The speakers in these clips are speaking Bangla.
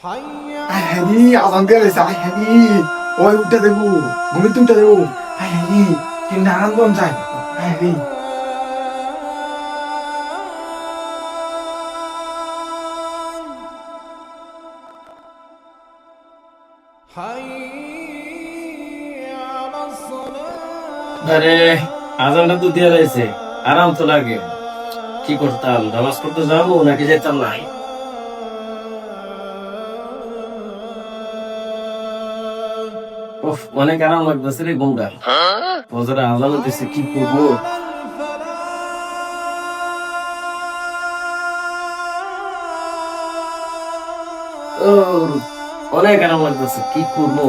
হ্যারি আজান দিয়ে রয়েছে হ্যারি ওই উঠে দেবো ঘুমিতে উঠে দেবো হ্যারি কিন্তু নারায়ণগঞ্জ যায় হ্যারি আরে আজানটা তো দিয়ে রয়েছে, আরাম তো লাগে। কি করতাম, নামাজ পড়তে যাবো নাকি যেতাম না? উফ, অনেক আরাম লাগতেছে রে ঘুমটা। ফজরে আজান হইতেছে, কি করবো? ও, অনেক আরাম লাগতেছে, কি করবো?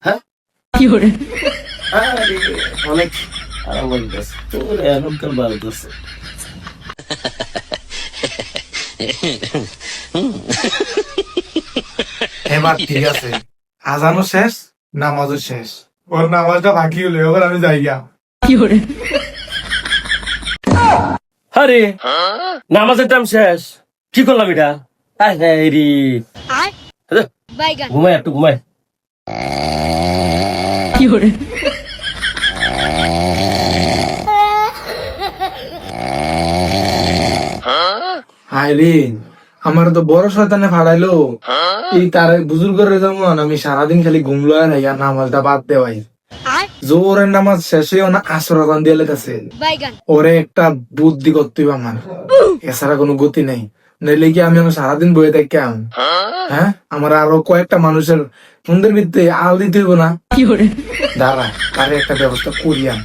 হ্যাঁ, আরে, অনেক আরাম লাগতেছে। তোর এখনকার বাড়তেছে। এবার ঠিক আছে আজানও শেষ নামাজও শেষ ওর নামাজটা বাকি হলো এবার আমি যাই গিয়া আরে, নামাজের টাইম শেষ, কি করলাম এটা? আয় হ্যাঁ রে, ঘুমাই একটু ঘুমাই। হায়রে আমার তো বড় শয়তানে ফাড়াইলো এই তার বুজুর্গের যেমন আমি সারাদিন খালি ঘুমলো আর নামাজটা বাদ দেওয়াই জোরের নামাজ শেষে না আসর আজান দিয়ে লেগেছে ওরে একটা বুদ্ধি করতে হবে আমার এছাড়া কোনো গতি নেই নইলে কি আমি আমার সারাদিন বয়ে থাকি হ্যাঁ আমার আরো কয়েকটা মানুষের সুন্দর ভিত্তি আল দিতে হইব না দাঁড়া তারে একটা ব্যবস্থা করিয়াম